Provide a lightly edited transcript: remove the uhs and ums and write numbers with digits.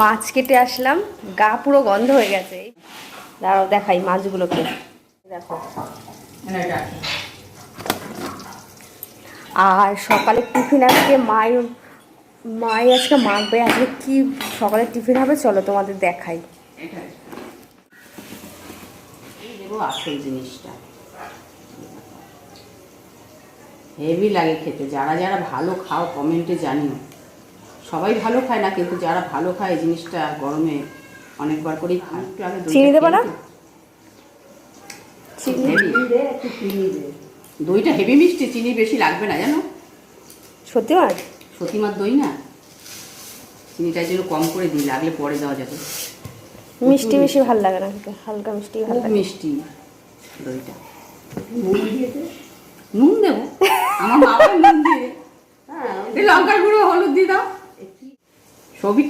মাছ কেটে আসলাম, গা পুরো গন্ধ হয়ে গেছে। দাঁড়াও দেখাই মাছগুলোকে, দেখো। আর সকালে টিফিন আজকে মাই আজকে মাখবে। আজকে কি সকালে টিফিন হবে চলো তোমাদের দেখাই। আসল জিনিসটা হেভি লাগে খেতে। যারা যারা ভালো খাও কমেন্টে জানিও। সবাই ভালো খায় না, কিন্তু যারা ভালো খায় এই জিনিসটা গরমে অনেকবার করেই খায়। একটু আগে চিনি দেবো না? দইটা হেভি মিষ্টি, চিনি বেশি লাগবে না জানো। সত্যি মাছ, সত্যি মাছ দই না, চিনিটার জন্য কম করে দিই, লাগলে পরে দেওয়া যাবে। মিষ্টি বেশি ভালো লাগে না, হালকা মিষ্টি ভালো লাগে। মিষ্টি দইটা। নুন দেবো, আমার মা নুন দিয়ে লঙ্কার গুঁড়ো হলুদ দিয়ে দাও। সৌভিক